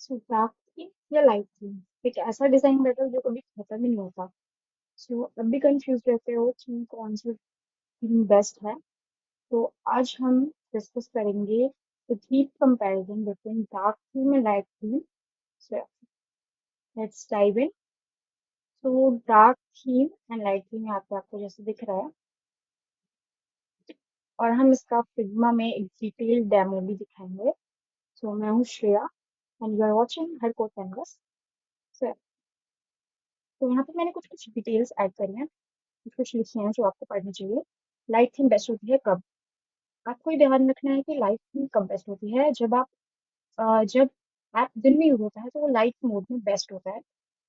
So dark theme या light theme एक ऐसा डिजाइन बैटल जो कभी खत्म ही नहीं होता। सो अब भी कंफ्यूज रहते हो कि कौन सी थीम बेस्ट है। तो आज हम डिस्कस करेंगे the theme comparison between dark theme and light theme. So let's dive in. So dark theme and light theme यहाँ पे आपको जैसे दिख रहा है, और हम इसका फिग्मा में एक डिटेल डेमो भी दिखाएंगे। सो मैं हूँ Shreya and you are watching her code canvas. तो यहाँ पे मैंने कुछ कुछ डिटेल्स ऐड करी हैं, कुछ कुछ लिखी हैं जो आपको पढ़नी चाहिए। लाइट थीम बेस्ट होती है कब? आपको ये ध्यान रखना है कि लाइट थीम कब बेस्ट होती है। जब ऐप दिन में यूज होता है तो वो लाइट मोड में बेस्ट होता है।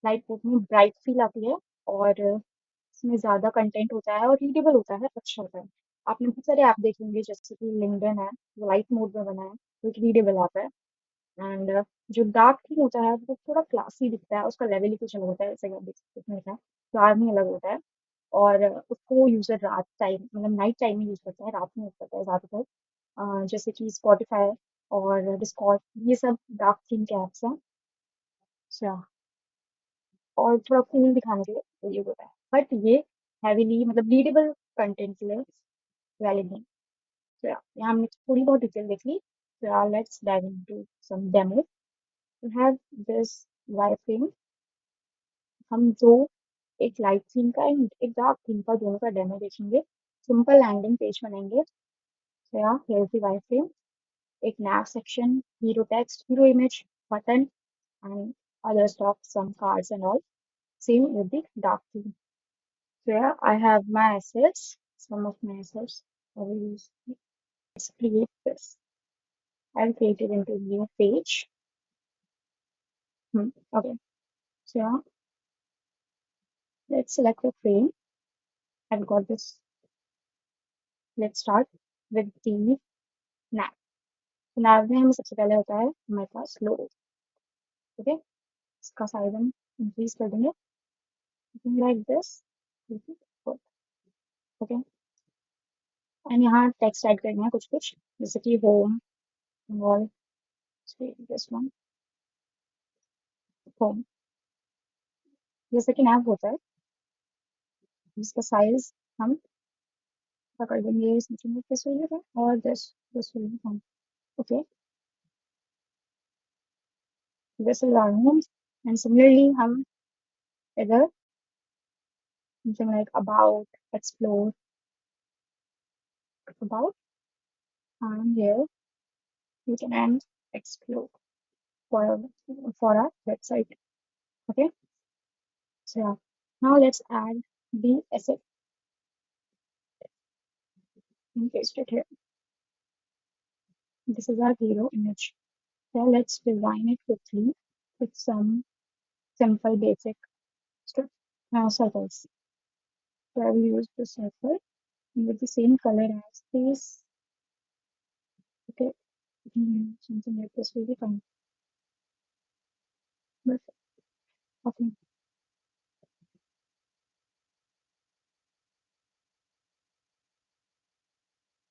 लाइट मोड में ब्राइट फील आती है, और इसमें ज्यादा कंटेंट होता है और रीडेबल होता है, अच्छा होता है। आपने बहुत सारे ऐप देखेंगे जैसे कि लिंक्डइन है, वो लाइट मोड में बना है, वो एक रीडेबल ऐप है। एंड जो डार्क थीम होता है वो थोड़ा क्लासी दिखता है, उसका लेवल ही कुछ अलग होता है, जैसे कि आप देख सकते हैं होता है, फ्लावर में अलग होता है। और उसको यूजर रात टाइम मतलब नाइट टाइम में यूज करता है, रात में यूज करता है ज्यादातर। जैसे कि स्पॉटिफाई और डिस्कॉर्ड, ये सब डार्क थीम के ऐप्स हैं। अच्छा, और थोड़ा कूल दिखाने के लिए तो ये होता है, बट ये हैवीली मतलब रीडेबल कंटेंट के लिए वैलिड नहीं। तो यहाँ हमने थोड़ी बहुत डिटेल देख ली। तो let's dive into some demo. We have this wireframe। हम दो, एक लाइट थीम का एंड एक डार्क थीम का, दोनों का डेमो देखेंगे। सिंपल लैंडिंग पेज बनाएंगे। So yeah, here's the wireframe। एक nav section, hero text, hero image, button, and other stuff, some cards and all. Same with the dark theme. So yeah, I have my assets, some of my assets. I will use. Let's create this. I'll create it into a new page. Okay. So yeah, let's select the frame. I've got this. Let's start with the nav। तो nav में हमें सबसे पहले होता है हमारे पास लोगो। Okay, इसका size हम इंक्रीज कर देंगे लाइक दिस। ओके, एंड यहाँ टेक्स्ट ऐड करना है कुछ कुछ, जैसे कि होम और दिस वन, होम। जैसे कि nav होता है, इसका साइज हम कर देंगे, सोचेंगे किस वजह से, और this will be home. Okay, this is our home. And similarly हम इधर something like about, explore, about, and here you can end explore for for our website. Okay, so yeah. Now let's add the asset and paste it here. This is our hero image. So let's design it quickly with some simple basic circles. So I will use the circle with the same color as this. Okay, something like this will be fine. Perfect. Okay,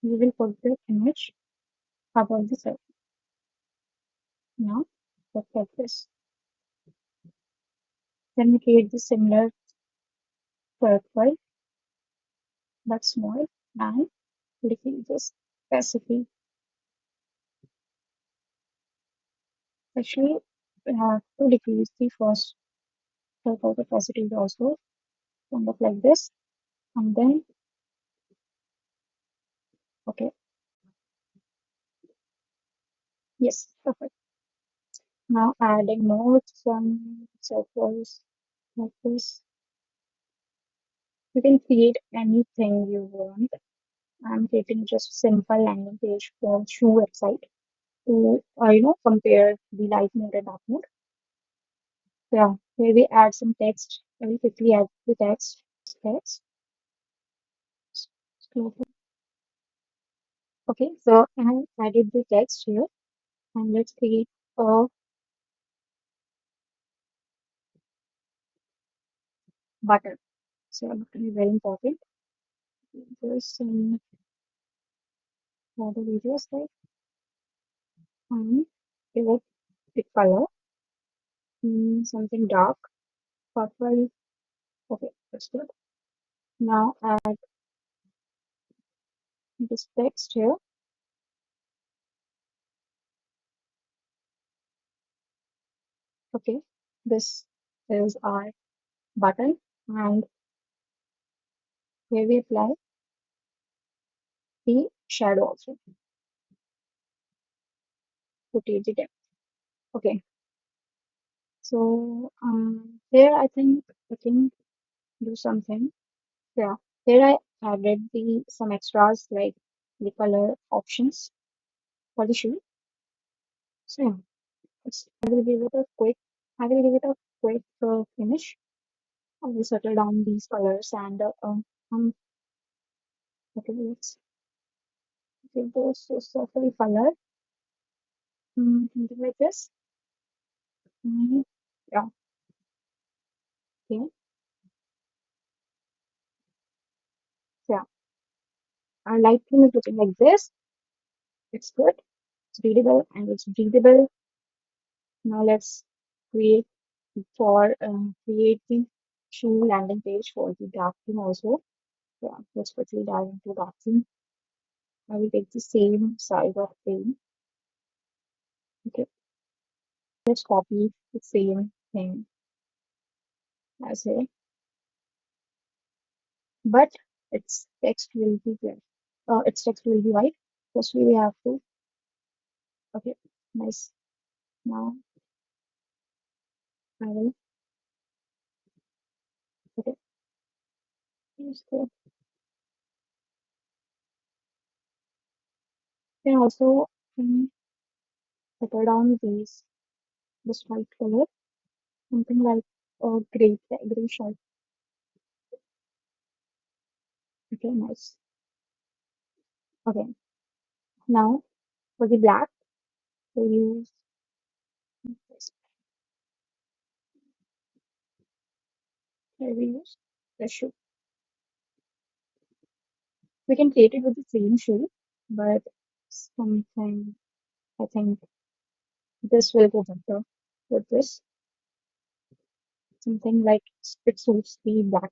we will put the image above the circle. Now look at this. Then we create the similar circle but small, and decrease this specific. Actually, we have to decrease the first circle capacity also, kind of like this, and then okay, yes, perfect. Now adding more some circles like this. You can create anything you want. I'm creating just simple landing page for shoe website to compare the light mode and dark mode. Yeah, here we add some text. I will quickly add the text. Text. Okay, so I have added the text here, and let's create a button. So a button is very important. There's some other videos like, and give it the color. Something dark, purple. Okay, that's good. Now add this text here. Okay, this is our button, and here we apply the shadow also to take the depth. Okay, so here I think I can do something. Yeah, here I added the some extras like the color options for the shoe. So yeah, I will give it a quick. I will give it a quick finish. I will settle down these colors and okay, let's give this a circle color. Something like this. Mm, yeah, okay, so yeah. Our light theme is looking like this. It's good. It's readable and it's breathable. Now let's create create the shoe landing page for the dark theme also. Yeah, let's quickly dive into dark theme. I will take the same size of theme. Okay, let's copy the same thing as here, but its text will be black. Its text will be white. Firstly, we have to. Okay, nice. Now I will. Okay, use the. Then also settle down this white color, something like a gray shade. Okay, nice. Okay, now for the black, we use this. Here we use the shoe. We can create it with the same shoe, but something I think this will go better with this. Something like it suits the black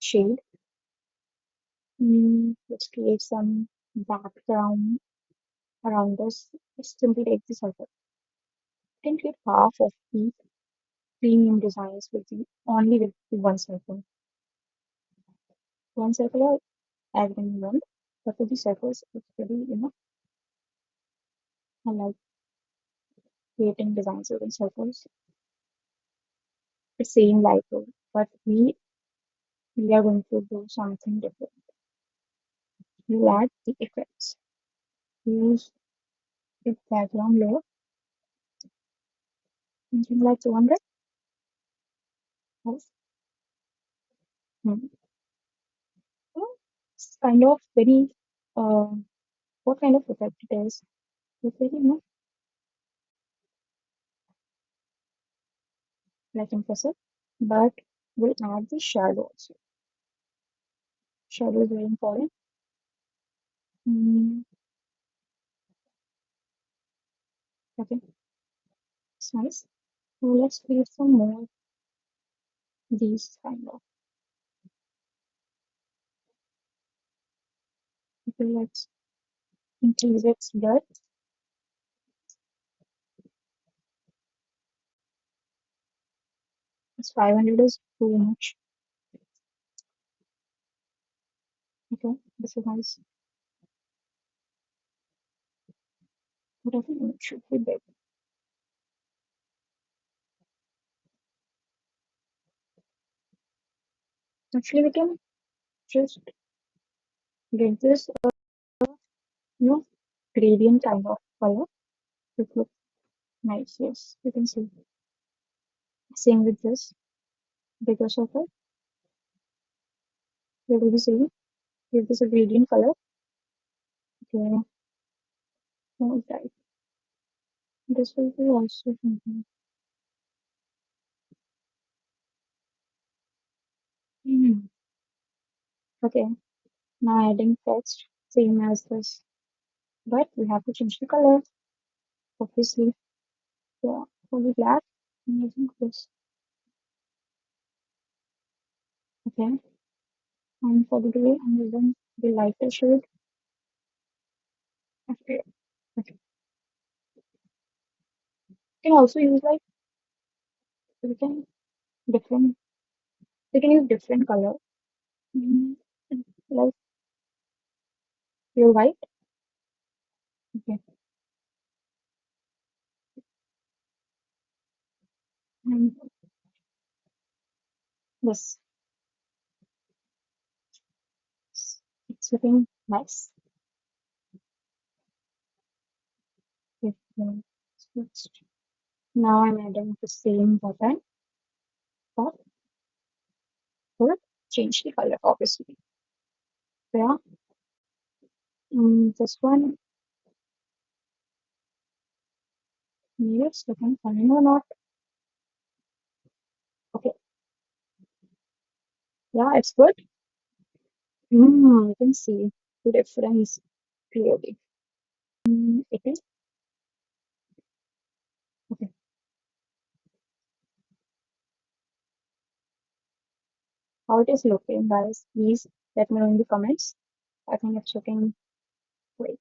shade. Let's create some background around this. Just simply take the circle. You can create half of the premium designs with the only with the one circle. One circle or everything you want. But with the circles, it's really, I like creating designs using circles. The same like but we are going to do something different. You add the effects. Use the background layer, something like 200. Yes. Hmm. Well, it's kind of very uh, what kind of effect it is. It's very, like impressive. But we'll add the shadow also. Shadow is very important. Mm, okay, it's nice. So let's create some more these kind of. Okay, let's increase its depth. It's 500 is too much. Okay, this is nice. But I think it should be big. Actually, we can just get this, you know, gradient kind of color. It looks nice. Yes, you can see. Same with this bigger circle. We will be same. Give this a gradient color. Okay, all right. This will be also something. Hmm. Okay, now adding text, same as this. But we have to change the color, obviously. Yeah, fully black. I think this. Okay. And for the gray, I'm using the lighter shade. Okay. Okay. You can also use like we can different. You can use different color. Mm, like pure white. Okay. And this. It's looking nice. If, switched. Now I'm adding the same button, but for change the color, obviously. So, yeah, this one, maybe it's looking fine or not. Okay, yeah, it's good. I can see the difference clearly. It is okay. How it is looking, guys? Please let me know in the comments. I think it's looking great.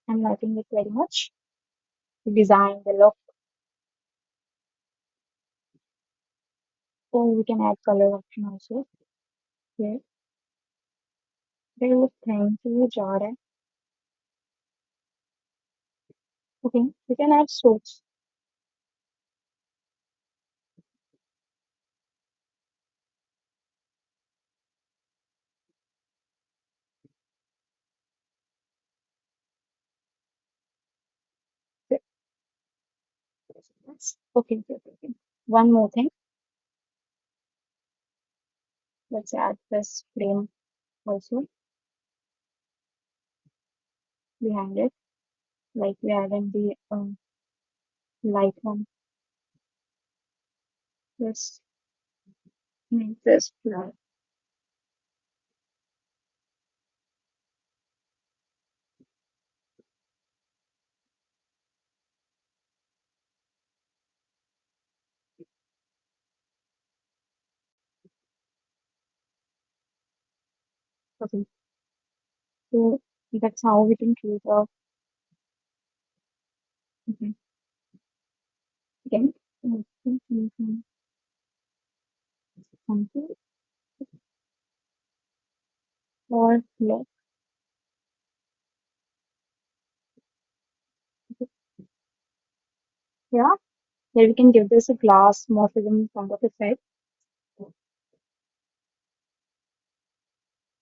I'm liking it very much. The design, the look. Oh, we can add color option also. Yeah, they look thank you, jar. Okay, we can add strokes. Okay, okay. One more thing. Let's add this frame also behind it, like we added the light one. Let's make this black. Okay, so that's how we can create a okay. Again, something or look. Yeah, here we can give this a glass morphism kind of effect.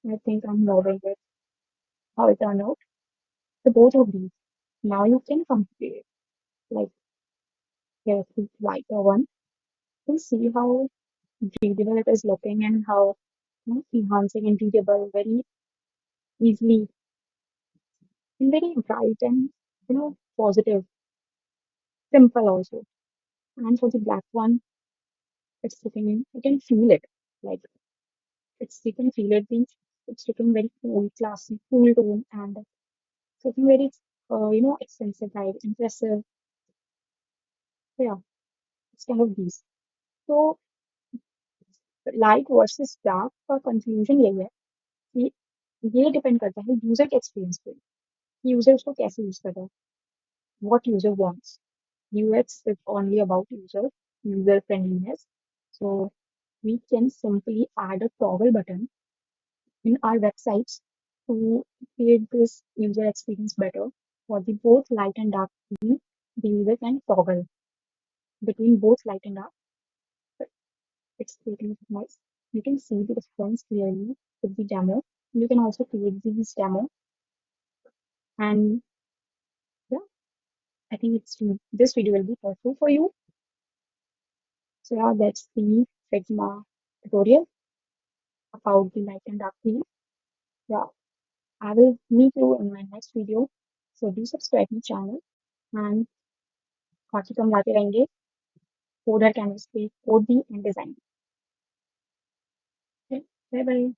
I think I'm loving it, how it turned out. So both of these. Now you can compare it. Like here's the lighter one. You can see how readable it is looking and how enhancing and readable very easily and very bright and positive, simple also. And for the black one, it's looking you can feel it. Like it's you can feel it being it's looking very cool, classy, cool tone and it's looking very expensive, right? Impressive. So, yeah, it's kind of these. So light versus dark का confusion यही है कि ये depend करता है user के experience पे user उसको कैसे यूज कर रहा है what user wants. UX is only about user friendliness. So we can simply add a toggle button in our websites to create this user experience better for the both light and dark theme. The user can toggle between both light and dark. It's pretty nice. You can see the difference clearly with the demo. You can also create these demo and yeah, I think this video will be helpful for you. So yeah, that's the Figma tutorial about the light and dark theme. Yeah, I will meet you in my next video. So do subscribe my channel and बाकी तो हम लाते रहेंगे coder canvas पे code भी and design. Bye bye.